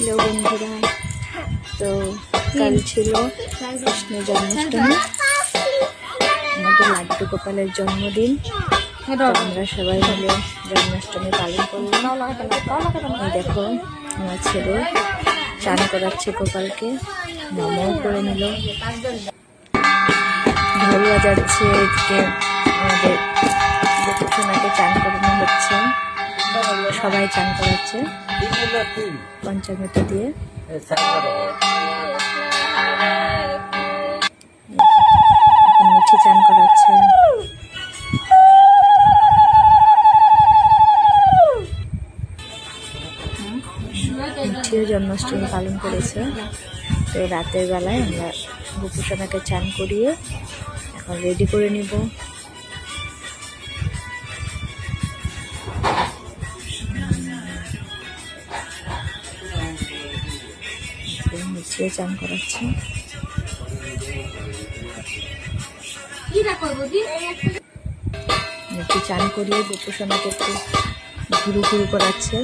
Hello বন্ধুরা, তো কাল ছিল কৃষ্ণের জন্মাষ্টমী, আমাদের লাড্ডু গোপালের জন্মদিন। আমরা সবাই মিলে জন্মাষ্টমী পালন করলাম। এই দেখো, আমার ছেলে চান করাচ্ছে গোপালকে, নামও করে নিল, ঢোল বাজাচ্ছে। এদিকে আমাদের গোপুসোনাকে চান করানো হচ্ছে, সবাই চান করাচ্ছে পঞ্চামৃত দিয়ে। এখন মিঠি চান করাচ্ছে। মিঠিও জন্মাষ্টমী পালন করেছে। তো রাতের বেলায় আমরা গোপুসোনাকে চান করিয়ে এখন রেডি করে নিব। মিঠিও চান করাচ্ছে। মিঠি চান করিয়ে গোপুসোনাকে একটু ঘুরু ঘুরু করাচ্ছে,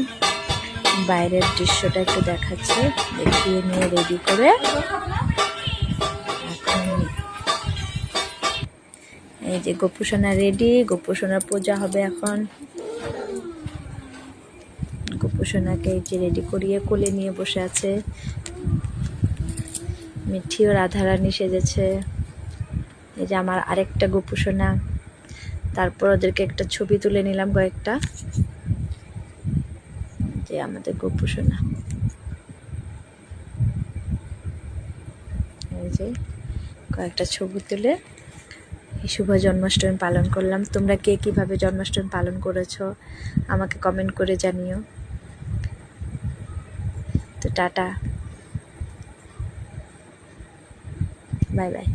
বাইরের দৃশ্যটা একটু দেখাচ্ছে, দেখিয়ে নিয়ে রেডি করে এখন এই যে গোপুসোনা রেডি। গোপুসোনার পূজা হবে এখন। গোপুসোনাকে এই যে রেডি করিয়ে কোলে নিয়ে বসে আছে। মিঠিও রাধারানী সেজেছে। এই যে আমার আরেকটা গোপুসোনা। তারপর ওদেরকে একটা ছবি তুলে নিলাম কয়েকটা। যে আমাদের গোপুসোনা, এই যে কয়েকটা ছবি তুলে এই শুভ জন্মাষ্টমী পালন করলাম। তোমরা কে কিভাবে জন্মাষ্টমী পালন করেছো আমাকে কমেন্ট করে জানিও। তো টাটা, বাই বাই।